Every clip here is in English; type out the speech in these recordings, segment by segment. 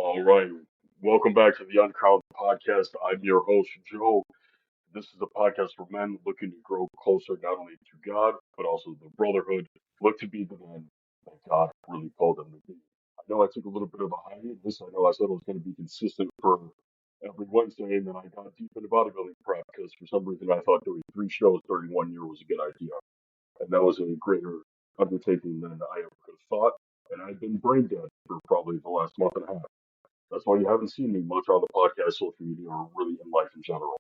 All right. Welcome back to the Uncrowned Podcast. I'm your host, Joe. This is a podcast for men looking to grow closer not only to God, but also the brotherhood. Look to be the men that God really called them to be. I know I took a little bit of a hiatus. I know I said I was going to be consistent for every Wednesday, and then I got deep into bodybuilding prep because for some reason I thought doing three shows during 1 year was a good idea. And that was a greater undertaking than I ever could have thought. And I've been brain dead for probably the last month and a half. That's why you haven't seen me much on the podcast, social media, or really in life in general.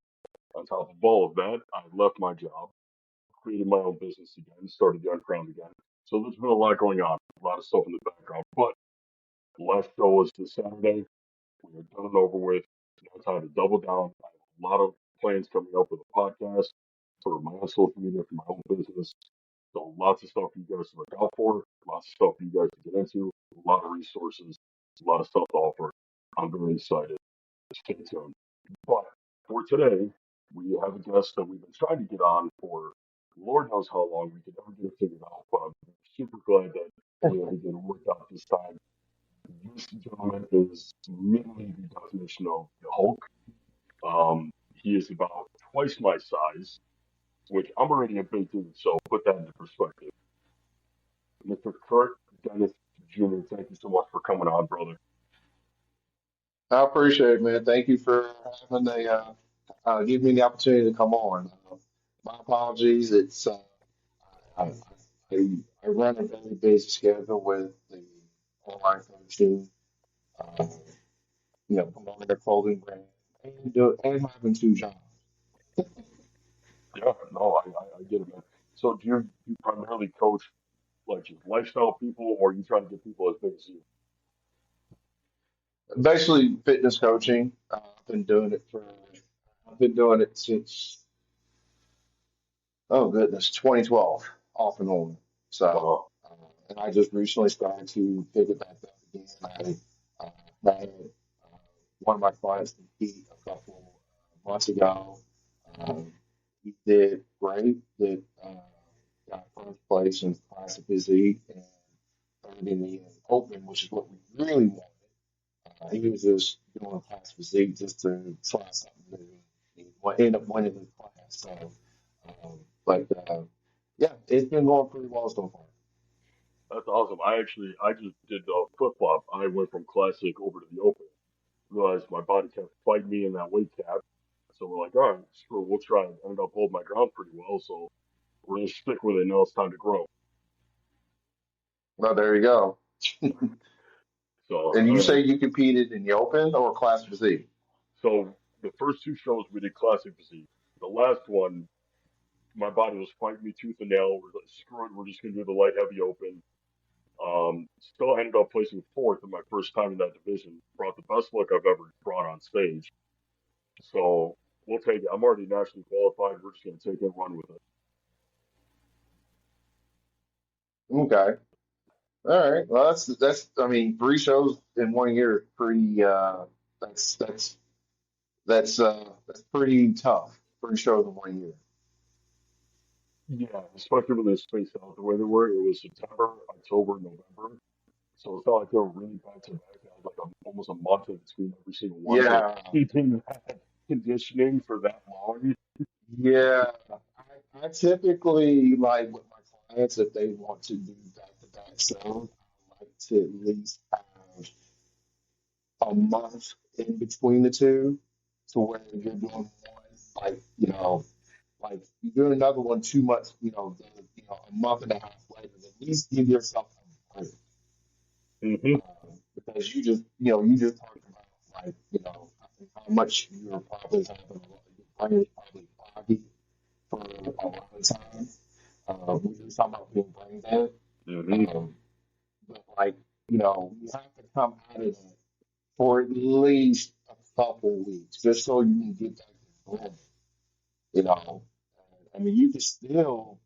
On top of all of that, I left my job, created my own business again, started the Uncrowned again. So there's been a lot going on, a lot of stuff in the background. But the last show was this Saturday. We are done and over with. Now time to double down. I have a lot of plans coming up with a podcast, for my own social media, for my own business. So lots of stuff for you guys to look out for, lots of stuff for you guys to get into, a lot of resources, a lot of stuff to offer. I'm very excited. Stay tuned. But for today, we have a guest that we've been trying to get on for Lord knows how long. We could never get it figured out, but I'm super glad that we were able to work out this time. This gentleman is literally the definition of the Hulk. He is about twice my size, which I'm already a big dude, so put that into perspective. Mr. Curt Dennis Jr., thank you so much for coming on, brother. I appreciate it, man. Thank you for having give me the opportunity to come on. My apologies. I, I run a very busy schedule with the online coaching, uh, promoting a clothing brand, and having two jobs. Yeah, no, I get it, man. So do you primarily coach like just lifestyle people, or you try to get people as big as you? Basically, fitness coaching. I've been doing it since, oh goodness, 2012, off and on. So, Uh, and I just recently started to pick it back up again. I had one of my clients compete a couple months ago. Um, he did great. Got first place in classic physique and third in the open, which is what we really wanted. He was just doing class physique just to try something new. He ended up winning the class. So, but yeah, it's been going pretty well so far. that's awesome. I just did flip flop. I went from classic over to the open. Realized my body kept fighting me in that weight cap, so we're like, all right, screw, it, we'll try. And ended up holding my ground pretty well, so we're gonna stick with it. Now it's time to grow. Well, there you go. So, And you all say right. you competed in the open or class physique? So the first two shows we did classic physique. The last one, my body was fighting me tooth and nail. We're like, screw it, we're just gonna do the light heavy open. Still ended up placing fourth in my first time in that division. Brought the best luck I've ever brought on stage. So we'll take it. I'm already nationally qualified. We're just gonna take it and run with it. Okay. All right. Well, that's. I mean, three shows in 1 year is pretty. That's that's that's pretty tough. Three shows in 1 year. Yeah, especially when they spaced out the way they were. It was September, October, November. So it felt like they were really back to back. I had like almost a month in between every single one. So Yeah. keeping that conditioning for that long. Yeah. I typically like with my clients if they want to do back-to-back shows, I like to at least have a month in between the two, to where you're doing one like like you're doing another one 2 months, a month and a half later. At least give yourself a break. Hmm. Because you just talked about like how much you're probably having your brain is probably foggy for a lot of time. We were talking about being brain dead, Hmm. um, but like you have to come out of that for at least a couple weeks, just so you can get back to normal. You know, I mean, you can still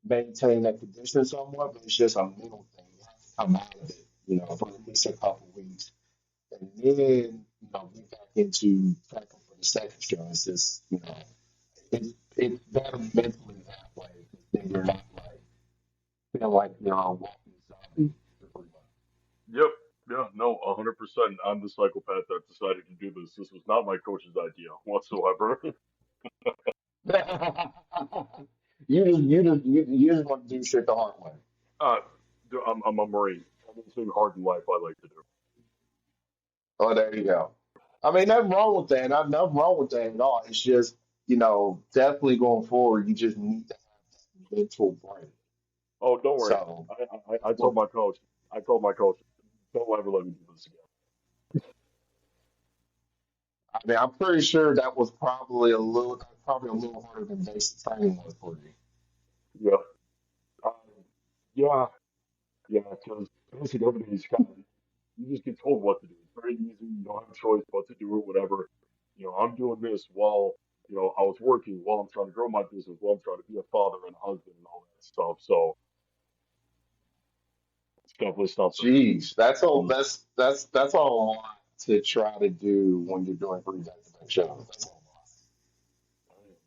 maintain that condition somewhat, but it's just a mental thing. You have to come out of it, for at least a couple weeks, and then get back into practice for the second show. It's just it's better mentally that way, because then you're not like feel like you're a walking zombie. Pretty much. Yep. Yeah, no, 100%. I'm the psychopath that decided to do this. This was not my coach's idea whatsoever. You just want to do shit the hard way. uh, I'm a Marine. Anything hard in life I like to do. Oh, there you go. I mean, nothing wrong with that. Nothing wrong with that at all. It's just, definitely going forward, you just need to have that mental break. Oh, don't worry. So, I told well, my coach. I told my coach, don't ever let me do this again. I mean, I'm pretty sure that was probably a little harder than basic training was for you. Yeah. Um, yeah. Yeah. Because basically everything's kind of, you just get told what to do. It's very easy. You don't have a choice but to do it, whatever. I'm doing this while, I was working, while I'm trying to grow my business, while I'm trying to be a father and husband and all that stuff. So it's definitely something. Jeez, that's all. Um, That's a lot to try to do when you're doing three back-to-back shows. That's a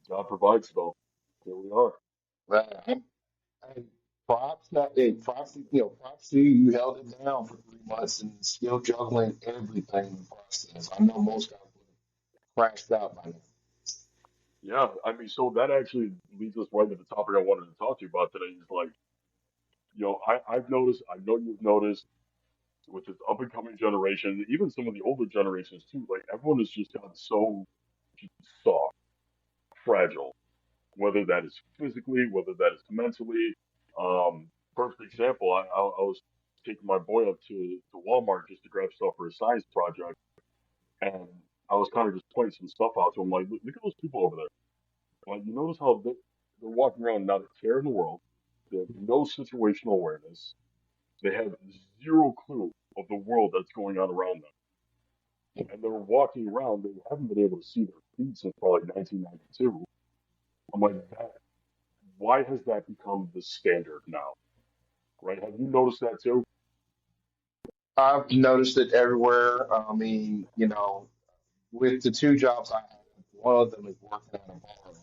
God provides though. Here we are. lot. Hey, props to you. You held it down for 3 months and still juggling everything in the process. I know most guys would have crashed out by now. Yeah, I mean, so that actually leads us right to the topic I wanted to talk to you about today. Is like, I've noticed, I know you've noticed, with this up and coming generation, even some of the older generations too. Like everyone has just gotten so just soft, fragile, whether that is physically, whether that is mentally. Perfect example. I was taking my boy up to Walmart just to grab stuff for a science project, and I was kind of just pointing some stuff out to him. Like, look at those people over there. Like, you notice how they're walking around not a care in the world. They have no situational awareness. They have zero clue of the world that's going on around them. And they're walking around. They haven't been able to see their feet since probably 1992. I'm like, why has that become the standard now? Right? Have you noticed that too? I've noticed it everywhere. I mean, with the two jobs I have, one of them is working at a bar,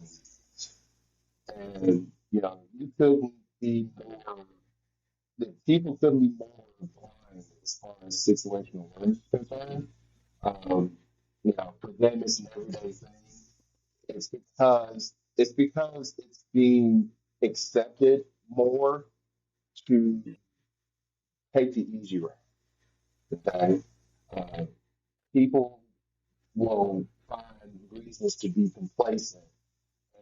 and you couldn't be more. The people couldn't be more blind as far as situational awareness is concerned. Um, for them, it's an everyday thing. It's because it's being accepted more to take the easy route. Okay, uh, people will find reasons to be complacent,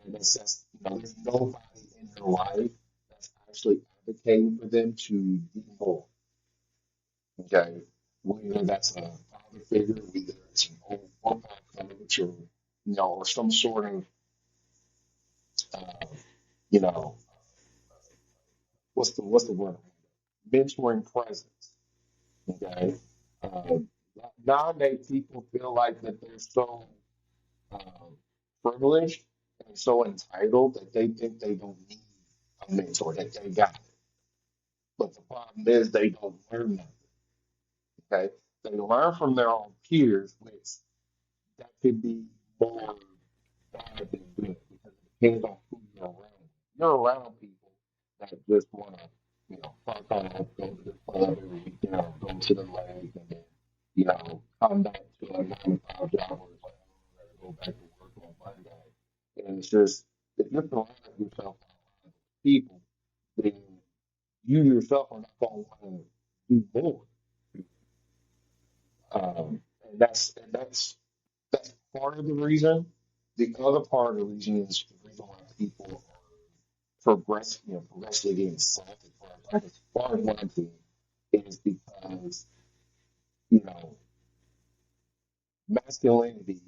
and it's just there's nobody in their life that's actually advocating for them to do more. Okay, whether that's a father figure, whether it's an old football coach, or some sort of uh, you know what's the word? Mentoring presence. Okay. Um, Nowadays, people feel like that they're so um, privileged and so entitled that they think they don't need a mentor, that they got it. But the problem is they don't learn nothing. Okay. They learn from their own peers, which that could be more bad than good because it depends on who you're around. You're around people that just want to, fuck off, go to the club every weekend, or go to the lake, and then, come back to a 9 to 5 job where it's like, oh, I gotta go back to work on Monday. And it's just, if you're surrounding yourself by people, then you yourself are not going to want to do more. And that's part of the reason. The other part of the reason is the reason why people are progressively getting soft as far as what I'm seeing is because you know masculinity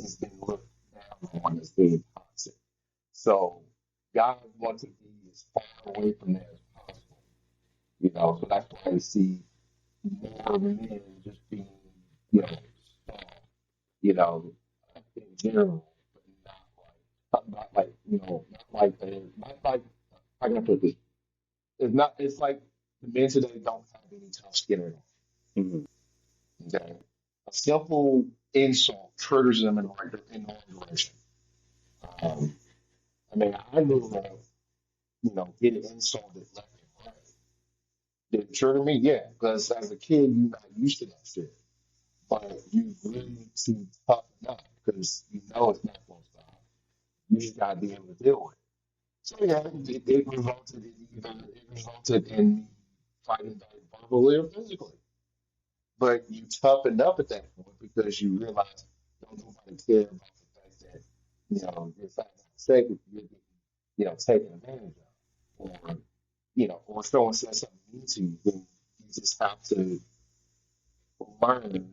has been looked down on as being toxic. So guys want to be as far away from that as possible. So that's why I see more men just being, soft, you know, in general, but not like I gotta put this. It's not. It's like the men today don't have any tough skin at all. Hmm. Okay, a simple insult triggers them in the right direction. Um, I mean, I know that getting insulted left and right. Did it trigger me? Yeah, because as a kid, you're not used to that shit. But you really need to toughen up because you know it's not going to stop. You just got to be able to deal with it. So yeah, it resulted in me fighting back verbally or physically. But you toughen up at that point because you realize don't nobody care about the fact that you're fighting for sake if you're getting taken advantage of, or or someone says something mean to you, then you just have to learn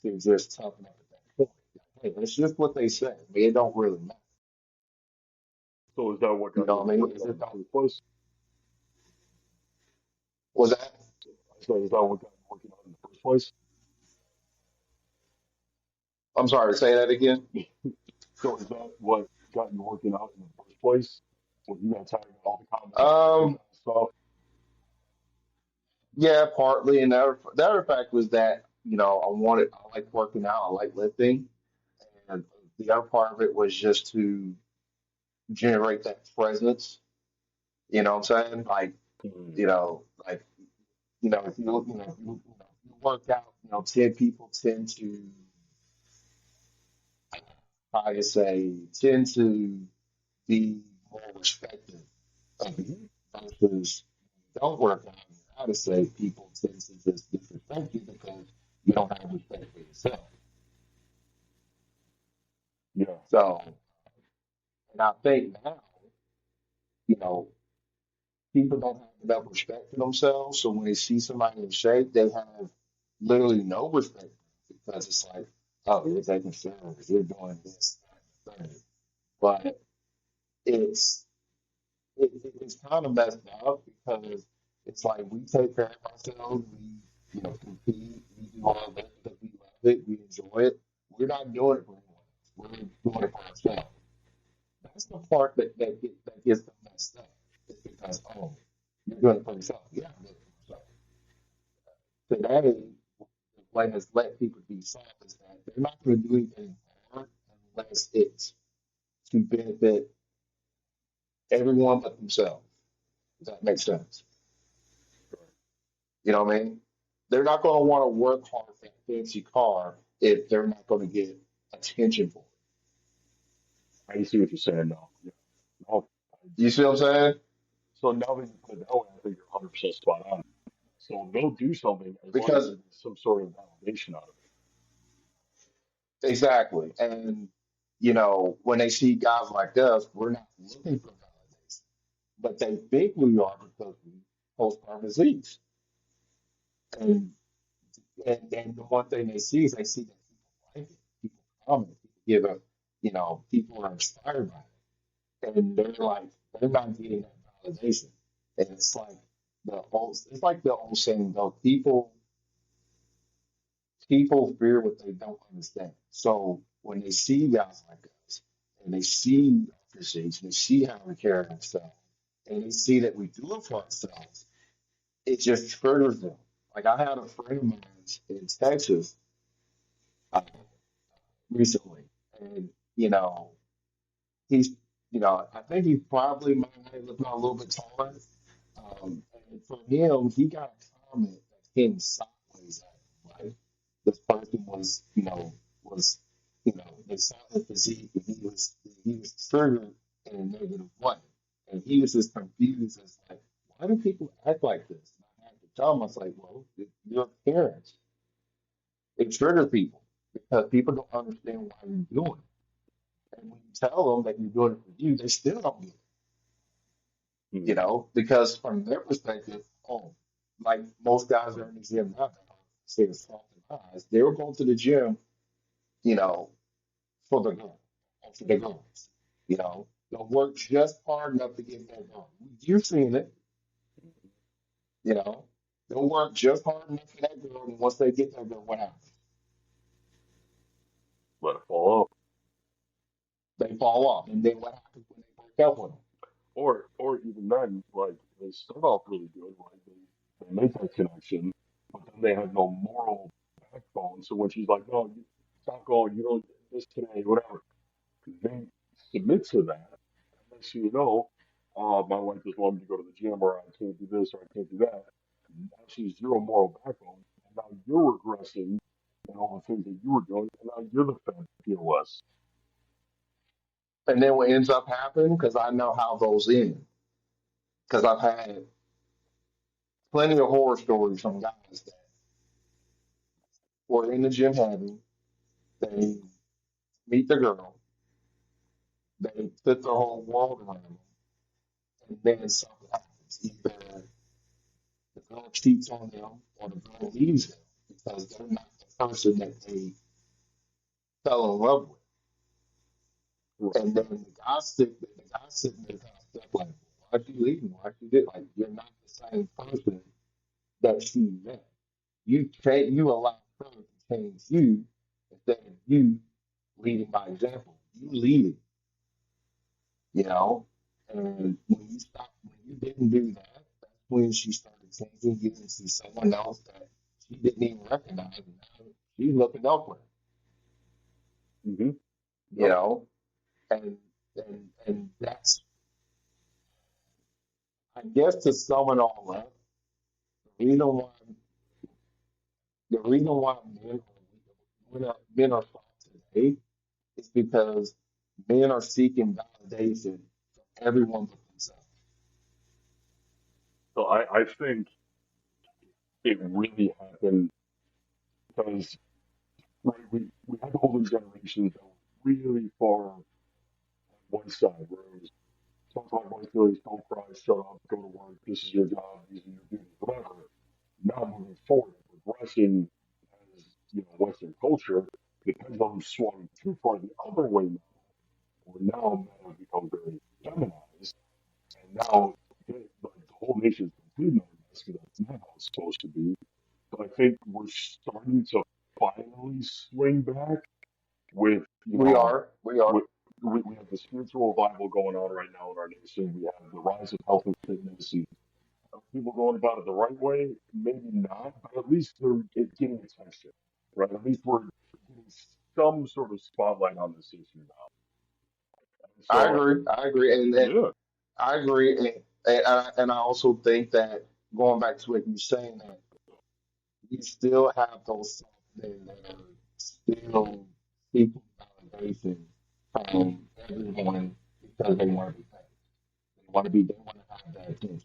to just toughen up at that point. Hey, that's just what they say. I mean, it don't really matter. So is that what You got know you what I mean? working Is out it in the don't first place? was that? I said, is that what got you working out in the first place? I'm sorry, say that again. So is that what got you working out in the first place? When you got tired of all the comments and all Um, that stuff? yeah, partly. And the other fact was that, I like working out, I like lifting. And the other part of it was just to generate that presence. You know what I'm saying? Like, Mm, you know, like, if you work out, 10 people tend to, how do you say, tend to be more respected of you versus don't work out. How to say people tend to just disrespect you because you don't have respect for yourself. yeah. So, and I think now, you know, people don't have enough respect for themselves. So when they see somebody in shape, they have literally no respect because it's like, oh, you're taking steroids, you're doing this, that, and the third. But it's it's kind of messed up because it's like we take care of ourselves, we compete, we do all that because we love it, we enjoy it. We're not doing it for anyone else. We're doing it for ourselves. That's the part that gets them messed up. It's because you're doing it for yourself. Yeah, I'm doing it for myself. Today, the way has let people be soft is that they're not going to do anything hard unless it's to benefit everyone but themselves. Does that make sense? You know what I mean? They're not going to want to work hard for a fancy car if they're not going to get attention for it. I see what you're saying now. Yeah. No, You see what I'm saying? so now that you put it that way, I think you're 100% spot on. So they'll do something as long as Because they get some sort of validation out of exactly. And, when they see guys like us, we're not looking for validation. But they think we are because we post our physiques. And, and the one thing they see is they see that people like it, people comment, people give a, people are inspired by it. And they're like, they're not getting that validation. And it's like the old saying though, people fear what they don't understand. So when they see guys like us and they see our physiques and they see how we carry ourselves and they see that we do it for ourselves, it just triggers them. Like I had a friend of mine in Texas uh, recently, and he's I think he probably might have looked a little bit taller. And for him, he got a comment that came sideways at him, right? This person they saw his physique and he was triggered in a negative way. And he was just confused as like, why do people act like this? And I had to tell him, I was like, well, your appearance, it triggers people because people don't understand why you're doing it. And when you tell them that you're doing it for you, they still don't get it. it. Mm, Because from their perspective, like most guys are in the gym now, say it's soft and eyes, they were going to the gym, you know, for the girl, or for the girls, they'll work just hard enough to get that girl. You've seen it, you know, they'll work just hard enough for that girl, and once they get that girl, what happens? let it fall off. They fall off, and then what happens when they break up with them? Or even then, like they start off really good, like they make that connection, but then they have no moral backbone. So when she's like, "No, you stop going, you don't this today, whatever," they submit to that. And next thing you know, my wife just wanted me to go to the gym, or I can't do this, or I can't do that. Now absolutely zero moral backbone, and now you're regressing in all the things that you were doing, and now you're the fed POS. And then what ends up happening, because I know how those end, because I've had plenty of horror stories from guys that were in the gym having, they meet the girl, they put their whole world around them, and then something happens. Either the girl cheats on them or the girl leaves them because they're not the person that they fell in love with. Right. And then the guy sitting there kind of stuck like, why'd she leave me? Why'd she did? Like, you're not the same person that she met. You allow her to change you instead of you leading by example. You lead it, you know. And when you didn't do that, that's when she started changing you into someone else that she didn't even recognize. And now she's looking elsewhere, Mm-hmm. you Yep. know. And that's, I guess, to sum it all up, the reason why the reason why men are soft today is because men are seeking validation from everyone but themselves. So I think it really happened because right, we had all those generations that were really far on one side, where it was don't talk about feelings, don't cry, shut up, go to work, this is your job, these are your duties, whatever. Now moving forward, progressing as Western culture, the pendulum swung too far the other way now, where now men have become very feminized, and now like, the whole nation is completely masculine because that's not how it's supposed to be. But I think we're starting to finally swing back with, We are. with we have the spiritual revival going on right now in our nation. We have the rise of health and fitness, and people going about it the right way. Maybe not, but at least they're getting attention, right? At least we're getting some sort of spotlight on this issue now. And I so, agree. I agree. And yeah, I agree. And I also think that going back to what you're saying, that you still have those soft men that are still seeking validation from everyone because they want to be famous. They want to have that attention.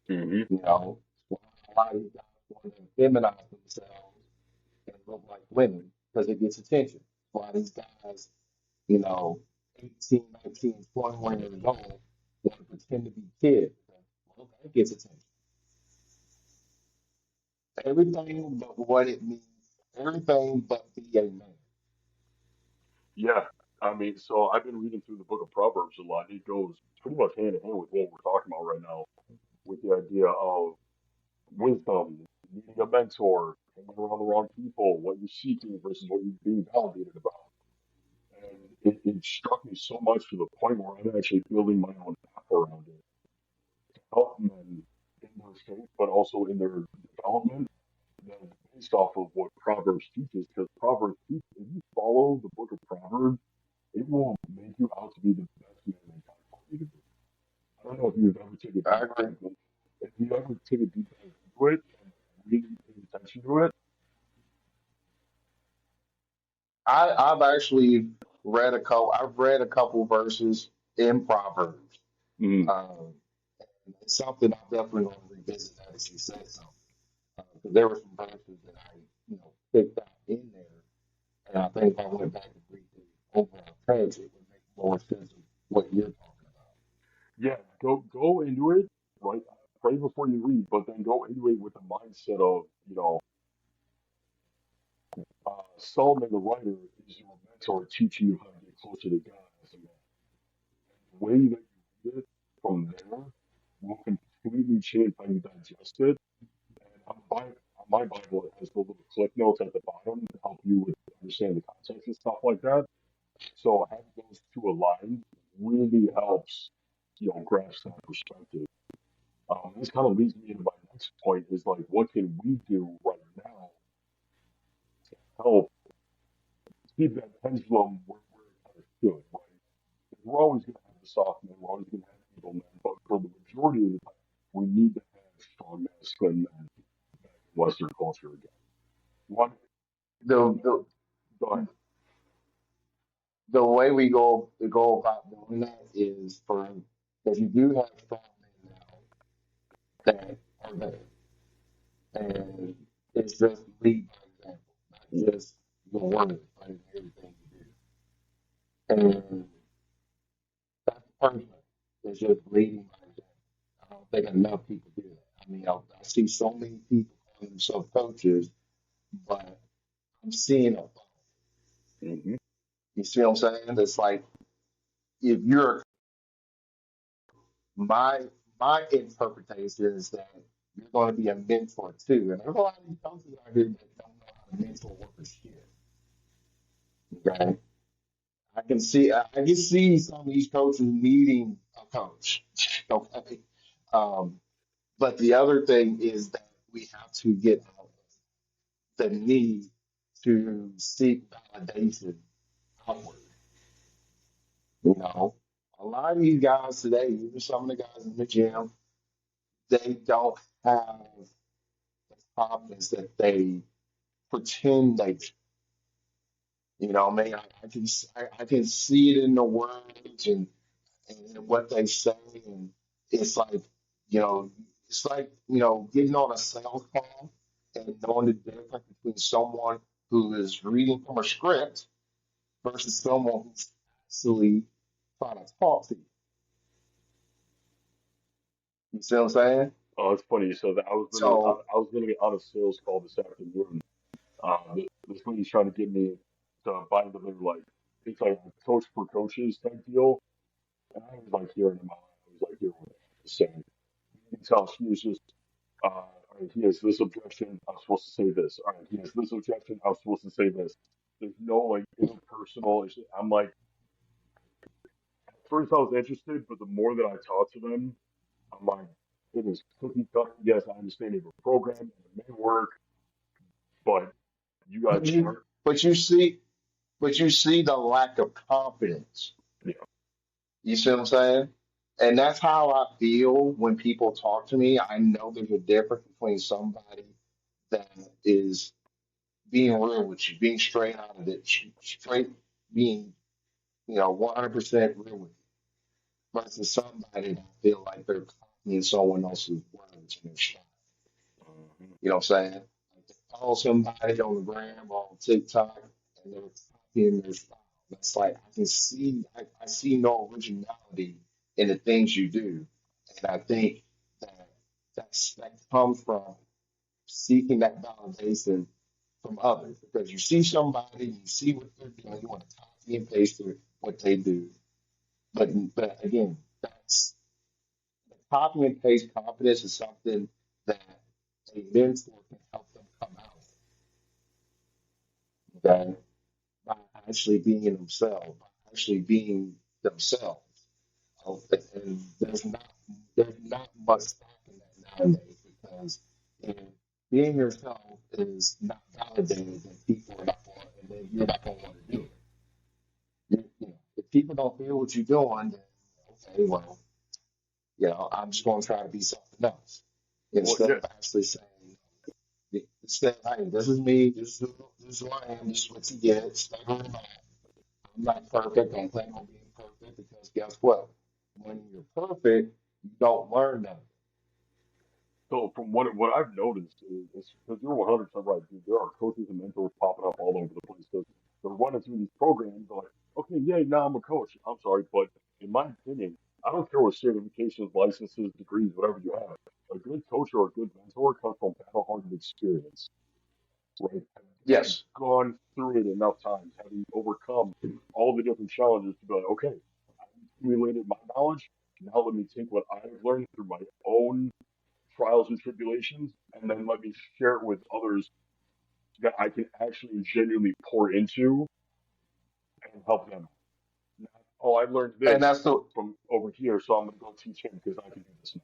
hmm You know, a lot of these guys want to feminize themselves and look like women because it gets attention. A lot of these guys, you know, 18, 19, 21 years old, want to pretend to be kids. Well, that gets attention. Everything but what it means, everything but be a man. yeah. I mean, so I've been reading through the book of Proverbs a lot. It goes pretty much hand in hand with what we're talking about right now, with the idea of wisdom, needing a mentor, hanging around the wrong people, what you're seeking versus what you're being validated about. And it struck me so much to the point where I'm actually building my own app around it to help men in their faith, but also in their development. That is based off of what Proverbs teaches, because Proverbs teaches, if you follow the book of Proverbs, it will make you out to be the best man that God called you to be. I don't know if you've ever taken a I deep agree. dive, but if you ever take a deep dive into it and really pay attention to it, I've actually I've read a couple verses in Proverbs. mm, Um, and it's something I'm definitely going to revisit now that you said something. Because there were some verses that I, picked out in there, and I think if I went back and read the overall text, it would make more sense of what you're talking about. yeah, go into it, right? Pray before you read, but then go into it with the mindset of, Solomon the writer is your mentor teaching you how to get closer to God as a man. The way that you read it from there will completely change how you digest it. And on my Bible, it has the little clip notes at the bottom to help you with understand the context and stuff like that. So having those two aligned really helps, grasp that perspective. This kind of leads me into my next point is like, what can we do right now to help keep that pendulum where it kind of should, right? Because we're always going to have the soft men, we're always going to have evil men, but for the majority of the time, we need to have strong masculine men Western culture again. One, The the go ahead. the way we go about doing that is for because you do have strong men now that are there, and it's just lead by example, not just your word, but in everything you do. And that's personal. It's just leading by example. I don't think enough people do that. I mean, I see so many people calling themselves coaches, but I'm seeing a Hmm. you see what I'm saying? It's like if you're my my interpretation is that you're going to be a mentor too. And there's a lot of these coaches out here that don't know how to mentor workers shit. Okay. I can see some of these coaches needing a coach. Okay. Um, but the other thing is that we have to get out the need to seek validation outward. You know, a lot of these guys today, even some of the guys in the gym, they don't have the confidence that they pretend they do. You know, what I mean, I can see it in the words and in what they say, and it's like, you know, it's like getting on a sales call and knowing the difference between someone who is reading from a script versus someone who's actually trying to talk to you. You see what I'm saying? Oh, it's funny. So that So I was gonna get on a sales call this afternoon. This lady's trying to get me to buy into their like it's like a coach for coaches type deal, and I was like hearing them out. I was like hearing what they had to say. You can tell she was just all right, he has this objection. I'm supposed to say this. All right, he has this objection. I'm supposed to say this. There's no like interpersonal issue. I'm like, at first I was interested, but the more that I talked to them, I'm like, it is cookie cutter. Yes, I understand you have a program and it may work, but you guys but you aren't. but you see but you see the lack of confidence. Yeah. You see what I'm saying? And that's how I feel when people talk to me. I know there's a difference between somebody that is being real with you, being straight out of it, straight being, 100% real with you, versus somebody that feel like they're copying someone else's words and their style. Mhm. You know what I'm saying? Like they follow somebody on the gram or on TikTok and they're copying their style. That's like I see no originality in the things you do. And I think that that comes from seeking that validation from others. Because you see somebody, you see what they're doing, you want to copy and paste what they do. But again, that's copy and paste confidence is something that a mentor can help them come out of, okay? By actually being themselves, by actually being themselves. And there's not much stock in that nowadays because if being yourself is not validated, then people are not going, and then you're not going to want to do it. If people don't feel what you're doing, then okay, well, I'm just going to try to be something else Well, instead yeah. of actually saying, instead, hey, this is me, this is who I am, this is what you get, stay who I'm not perfect, don't plan on being perfect because guess what? When you're perfect, you don't learn nothing. So from what I've noticed is because you're 100% right, dude. There are coaches and mentors popping up all over the place because they're running through these programs. They're like, okay, yeah, now I'm a coach. I'm sorry, but in my opinion, I don't care what certifications, licenses, degrees, whatever you have. A good coach or a good mentor comes from battle-hardened experience, right? Having Yes. gone through it enough times, having overcome all the different challenges to be like, okay, I've accumulated my knowledge. Now let me take what I've learned through my own trials and tribulations, and then let me share it with others that I can actually genuinely pour into and help them. Not, oh, I learned And this that's the from over here, so I'm gonna go teach him because I can do this now.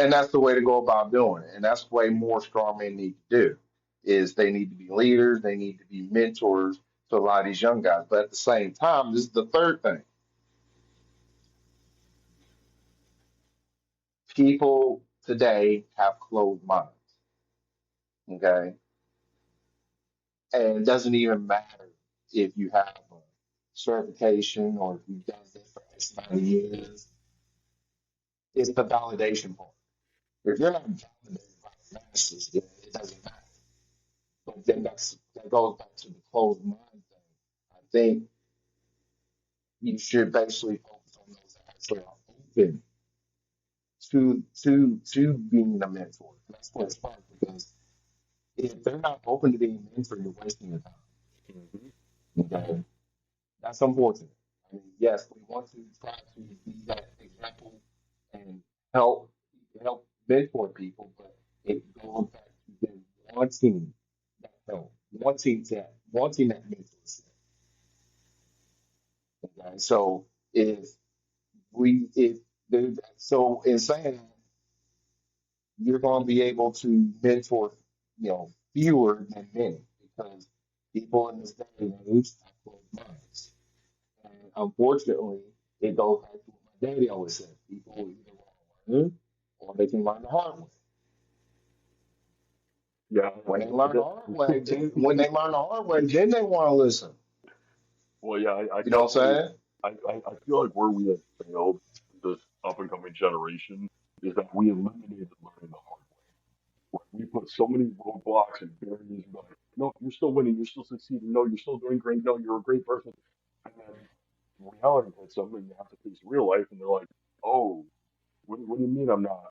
and that's the way to go about doing it. And that's the way more strong men need to do is they need to be leaders, they need to be mentors to a lot of these young guys. But at the same time, this is the third thing. People today have closed minds. Okay. And it doesn't even matter if you have a certification or if you've done this for X amount of years. It's the validation part. If you're not validated by the masses, then it doesn't matter. But then that goes back to the closed mind thing. I think you should basically focus on those that actually are open to being a mentor. That's what it's fun because if they're not open to being a mentor, you're wasting your time. Hmm. Okay, that's unfortunate. I mean, yes, we want to try to be that example and help help mentor people, but it goes back to them wanting that help, wanting that mentorship. Okay, so if if so in saying that, you're going to be able to mentor, fewer than many because people in this day and age have closed minds. And unfortunately, it goes back to what my daddy always said: people either want to learn or they can learn the hard way. Yeah, When they learn the hard way, when they learn the hard way, then they want to listen. well, yeah, I You know what I'm definitely, saying? I feel like where we have failed this up and coming generation is that we eliminated learning the hard way. Like, we put so many roadblocks and barriers. We're like, no, you're still winning, you're still succeeding, no, you're still doing great, no, you're a great person. And then reality hits them, and you have to face real life, and they're like, oh, what do you mean I'm not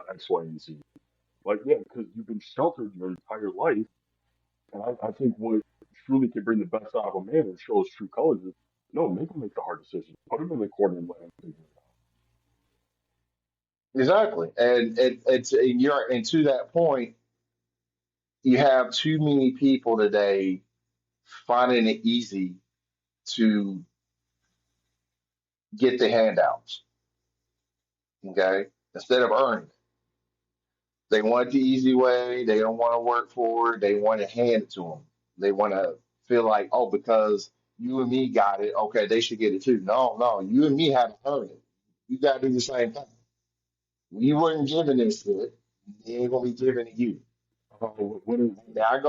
X, Y, and Z? Like, yeah, because you've been sheltered your entire life. And I think what truly can bring the best out of a man and show his true colors is no, make him make the hard decisions. Put him in the corner and let him figure it Exactly. And to that point, you have too many people today finding it easy to get the handouts. Okay, instead of earning. They want the easy way. They don't want to work for it. They want to hand it to them. They want to feel like, oh, because you and me got it, okay, they should get it too. No, no, you and me haven't earned it. You got to do the same thing. We weren't given this shit. They ain't gonna be given to you. out. What is, Now I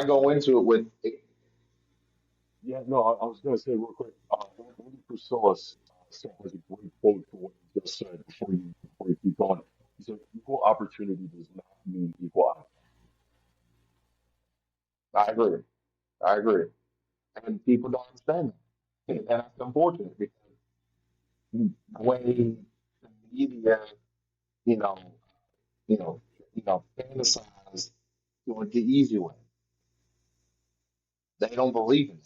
go into it with yeah, no, I was going to say real quick, Andy Priscilla has a great quote for what you just said before you keep going. He said, equal opportunity does not mean equal outcome. I agree. I agree. And people don't understand that. And that's unfortunate because the way the media, you know, you know, fantasize doing the easy way. They don't believe in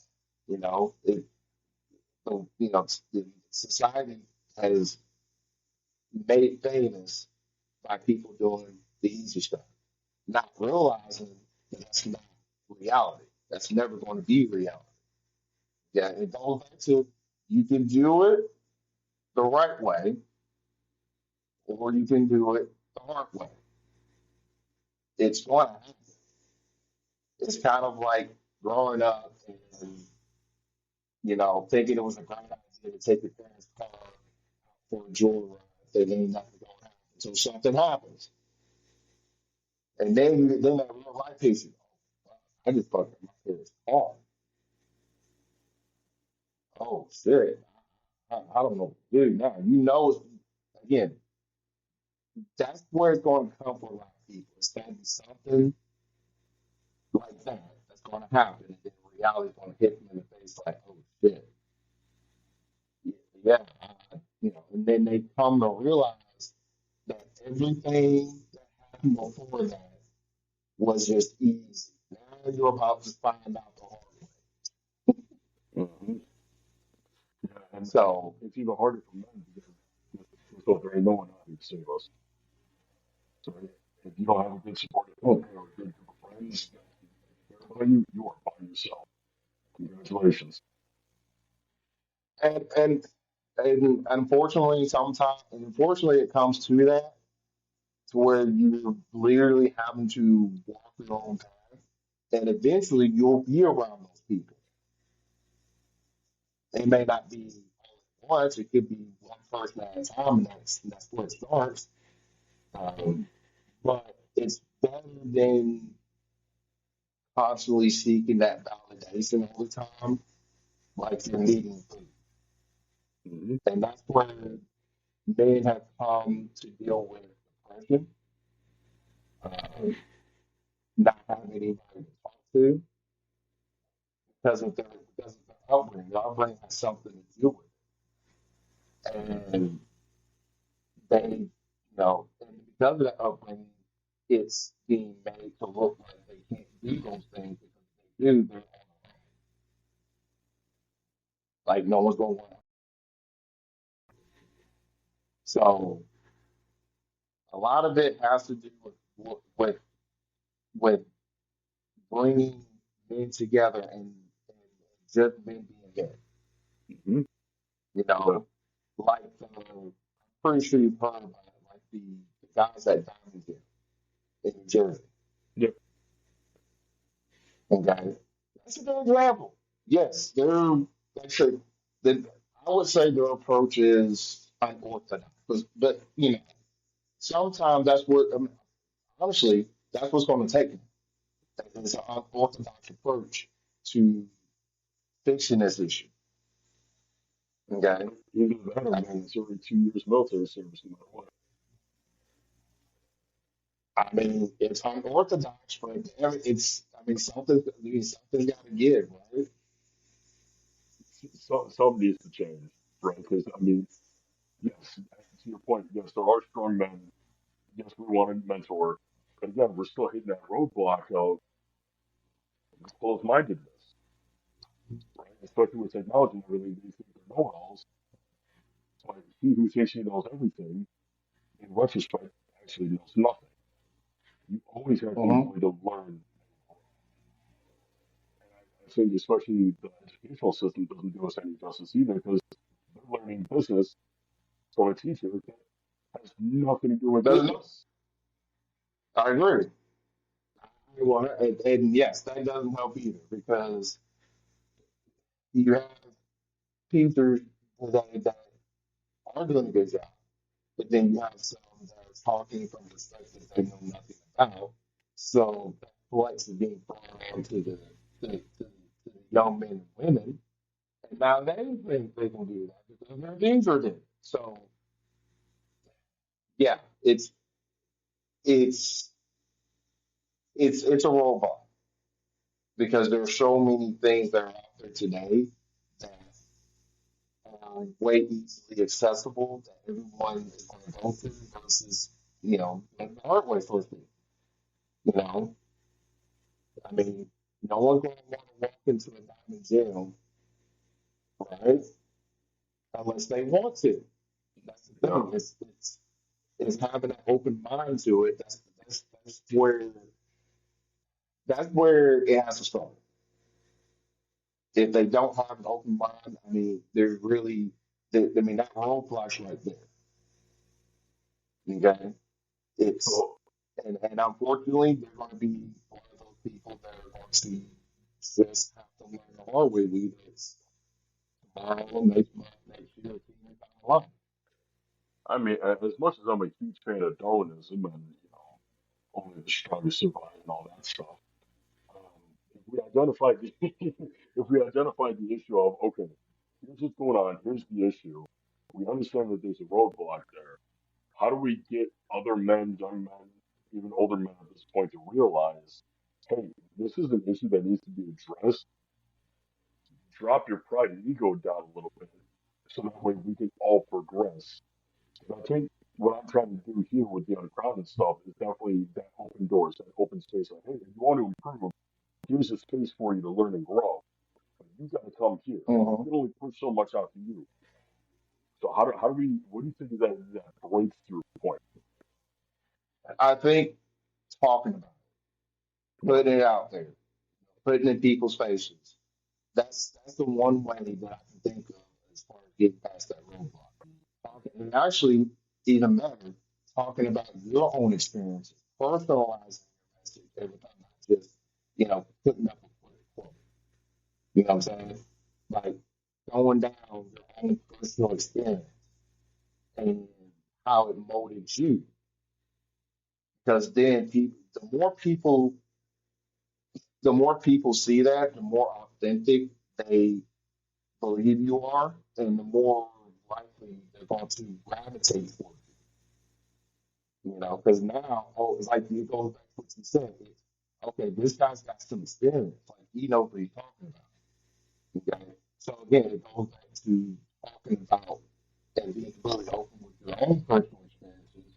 it. So, the society has made famous by people doing the easy stuff, not realizing that that's not reality. That's never going to be reality. Yeah, it goes back to you can do it the right way, or you can do it the hard way. It's going to happen. It's kind of like growing up and thinking it was a great idea to take your parents' car for a joyride that ain't nothing going to happen until something happens. And then that real life hits you. Wow, I just fucked up my parents' car. Oh shit. I don't know what to do now. Again, that's where it's going to come for a lot of people. It's going to be something like that that's going to happen, and then reality is going to hit them in the face like, oh shit, yeah, and then they come to realize that everything that happened before that was just easy. Now you're about to find out the hard way. Hmm. Yeah, and So it's even harder for men because so there ain't no one out here to save us. So if you don't have a good supportive family or a good group of friends that care about you, you are by yourself. Congratulations. and unfortunately it comes to that to where you're literally having to walk your own path, and eventually you'll be around those people. It may not be all at once. It could be one person at a time, and that's where it starts. Um, but it's better than constantly seeking that validation all the time, like you're needing food. Hmm. And that's where men have come to deal with depression, uh, not having anybody to talk to because of their upbringing. Their upbringing has something to do with it. And they, and because of that upbringing, it's being made to look like they can't do those things because if they do, they're on their own. Like no one's going to want to. So a lot of it has to do with bringing men together and just men being men. Hmm. You Yeah. know, like I'm pretty sure you've heard about it, like the guys at Diamond Gym in New Jersey. Yeah. Okay, that's a good example. Yes, they that I would say their approach is unorthodox, but sometimes that's what honestly that's what's going to take them. It's an unorthodox approach to fixing this issue. Okay, Either that or I maybe mean, serving 2 years military service, no matter what. it's unorthodox, but something's got to give, right? Some needs to change, right? Because I mean, yes, to your point, yes, there are strong men. Yes, we want to mentor, but again, we're still hitting that roadblock of closed-mindedness, right? Especially with technology and everything, these things are know-alls. But he who thinks he knows everything, in retrospect, actually knows nothing. You always have the Mm-hmm. ability to learn. And I think especially the educational system doesn't do us any justice either because they're learning business from a teacher that has nothing to do with Doesn't know. business. I agree. And yes, that doesn't help either because you have teachers that are doing a good job, but then you have some that are talking from perspectives they know nothing about. So that flex is being thrown onto the young men and women, and now they think they can do that because their genes are there. So yeah, it's it's a robot because there are so many things that are out there today that are way easily accessible that everyone is going to go through versus like the hard way for people. You know, I mean, no one's going to want to walk into a diamond gym, right? Unless they want to. That's the Yeah. thing. It's having an open mind to it. That's where it has to start. If they don't have an open mind, I mean, they're really, that roadblock's right there. Okay, it's So and unfortunately, they're going to be one of those people that are going to just have to learn the hard way. Either it's tomorrow, next month, next year, 2 years down the line. I mean, as much as I'm a huge fan of Darwinism and only the strongest survive and all that stuff, um, if we identify the if we identify the issue of okay, here's what's going on, here's the issue, we understand that there's a roadblock there. How do we get other men, young men, even older men at this point to realize, hey, this is an issue that needs to be addressed. Drop your pride and ego down a little bit, so that way we can all progress. I think what I'm trying to do here with the uncrowded stuff is definitely that open doors, that open space. Like, hey, if you want to improve, here's a space for you to learn and grow. But you got to come here. We Hmm. can only push so much out to you. So how do we? What do you think is that breakthrough point? I think talking about it, Yeah. putting it out there, putting it in people's faces. That's the one way that I can think of as far as getting past that roadblock. And actually, even better, talking about your own experiences, personalizing your message every time, not just, putting up a quote. You know what I'm saying? Like going down your own personal experience and how it molded you. Because then the more people the more people see that, the more authentic they believe you are, and the more likely they're going to gravitate for you. Because now, it's like it goes back to what you said. It's, okay, this guy's got some experience. Like he knows what he's talking about. Okay, so again, it goes back to talking about and being really open with your own personal experiences,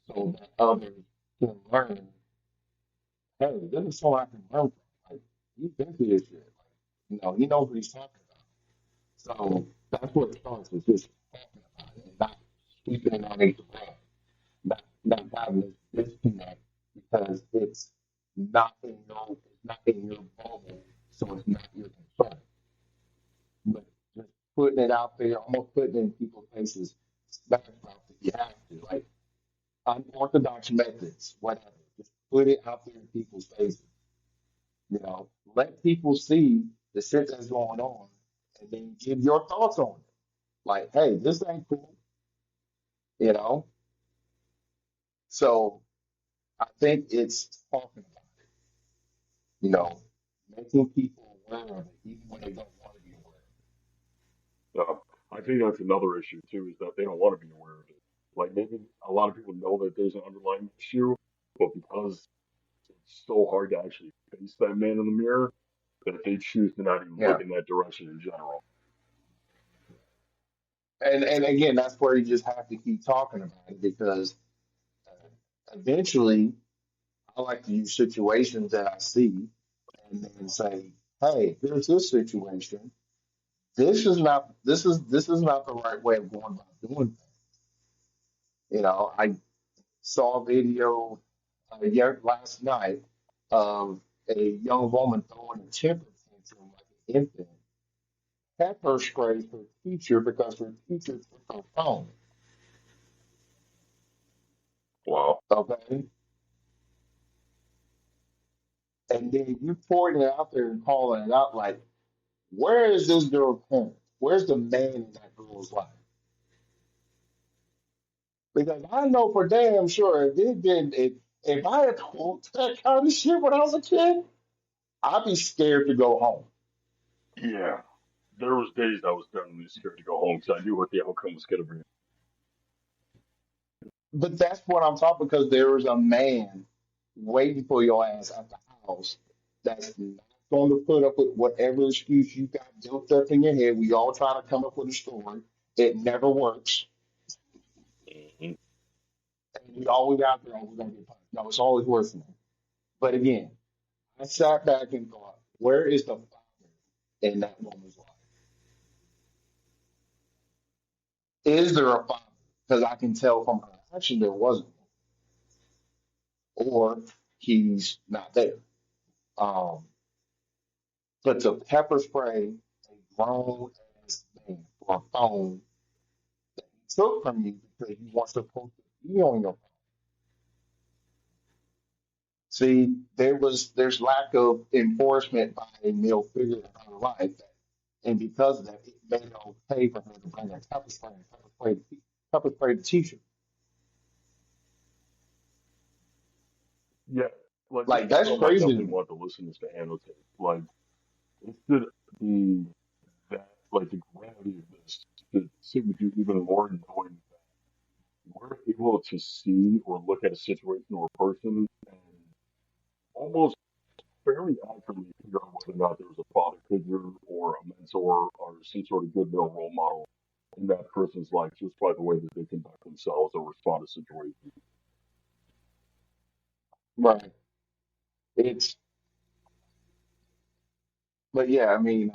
so that others can learn. Hey, this is someone I can learn from. Like he's been through this shit. He knows what he's talking about. So that's where it starts. Is just talking about it and not sweeping it underneath the rug, not having this disconnect because it's not in your bubble, so it's not your concern. But just putting it out there, almost putting it in people's faces, that's stuff that you have to. Like unorthodox methods, whatever. Just put it out there in people's faces. Let people see the shit that's going on and then give your thoughts on it. Like, hey, this ain't cool, you know? So I think it's talking about it, you know, making people aware of it, even when they don't want to be aware I think that's another issue too, is that they don't want to be aware of it. Like maybe a lot of people know that there's an underlying issue, but because it's so hard to actually face that man in the mirror, that they choose to not even of it. look in that direction in general. Yeah. And again, that's where you just have to keep talking about it because eventually I like to use situations that I see and then say, hey, here's this situation. This is not the right way of going about doing things. I saw a video last night of a young woman throwing a temper tantrum like an infant. Pepper sprayed her teacher because her teacher took her phone. Wow. Okay, and then you pouring it out there and calling it out like, where is this girl's parent? Where's the man in that girl's life? Because I know for damn sure if I had pulled that kind of shit when I was a kid, I'd be scared to go home. Yeah. There was days I was definitely scared to go home because I knew what the outcome was going to be. But that's what I'm talking because there is a man waiting for your ass at the house that's not going to put up with whatever excuse you got built up in your head. We all try to come up with a story. It never works. Hmm. And we always out there, oh, we're going to get punished. No, it's always worse than that. But again, I sat back and thought, where is the father in that woman's life? Is there a father? Because I can tell from her action there wasn't, or he's not there. Um, but to pepper spray a grown ass man for a phone that he took from you because you weren't supposed to be on your phone. See, there's lack of enforcement by a male figure in her life, and because of that, it made it okay for her to bring a pepper spray the teacher. Yeah. Like this Like is that's something I crazy to definitely me. want the listeners to annotate. Like it should be that like the gravity of this to sit with you even more knowing we're able to see or look at a situation or a person and almost fairly accurately figure out whether or not there was a father figure or a mentor or some sort of good male role model in that person's life just by the way that they conduct themselves or respond to situations. Right. It's but yeah, I mean,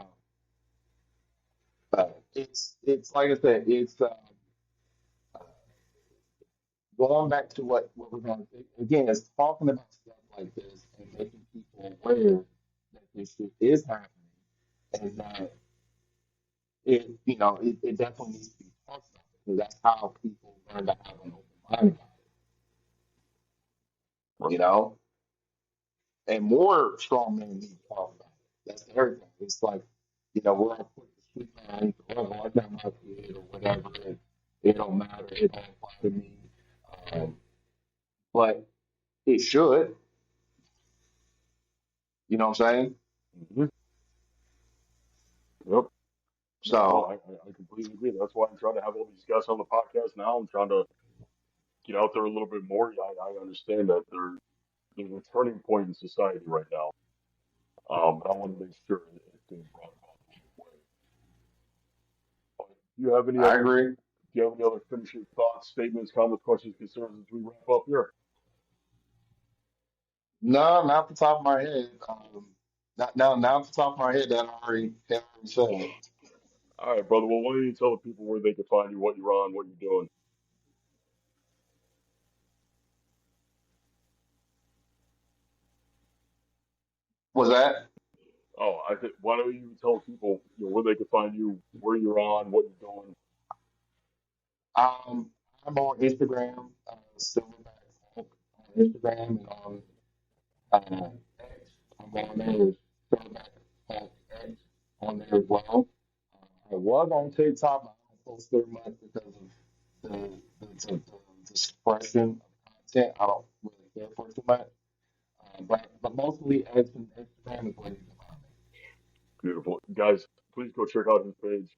it's like I said, it's going back to what we're going to again, it's talking about stuff like this and making people aware that this shit is happening and that it definitely needs to be talked about because that's how people learn to have an open mind about it, and more strong men need to talk about it. That's the other thing. It's like, we're all quick to sweep behind the rug, oh, I got my kid or whatever, and it don't matter, it don't apply to me. Um, but it should. You know what I'm saying? Hmm. Yep. No, So I completely agree. That's why I'm trying to have all these guys on the podcast now. I'm trying to get out there a little bit more. I understand that there's a turning point in society right now. But I want to make sure it's being brought about the right way. Do you have any I other do agree. you have any other finishing thoughts, statements, comments, questions, concerns as we wrap up here? No, not the top of my head. Not the top of my head that I already said. All right, brother. Well, why don't you tell the people where they can find you, what you're on, what you're doing? Was that? Oh, I think why don't you tell people, where they can find you, where you're on, what you're doing? Um, I'm on Instagram, SilverbackHulk on Instagram and on X. I'm on there as SilverbackHulk X on there as well. I was on TikTok, but I don't post there much because of the suppression of content. I don't really care for it too much. But mostly X and Instagram is where you can find me. Beautiful, guys. Please go check out his page.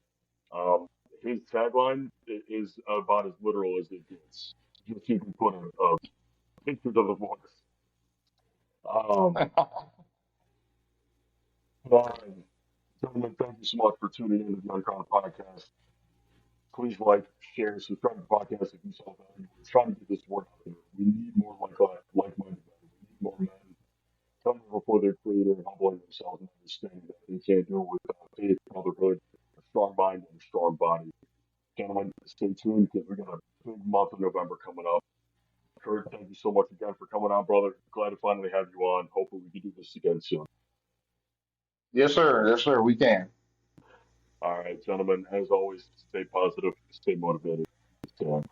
Um, his tagline is about as literal as it gets. Just you can put a pictures of the voice. Um, but, gentlemen, thank you so much for tuning in to the Uncrowned Podcast. Please like, share, subscribe to the podcast if you saw value. We're trying to get this word out there. We need more like-minded men. We need more men coming before their creator and humbling themselves and understanding that they can't do it without faith, brotherhood, a strong mind, and a strong body. Gentlemen, stay tuned because we got a big month of November coming up. Curt, thank you so much again for coming on, brother. Glad to finally have you on. Hopefully we can do this again soon. Yes, sir. Yes, sir. We can. All right, gentlemen, as always, stay positive, stay motivated, stay on.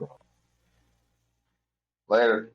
Later.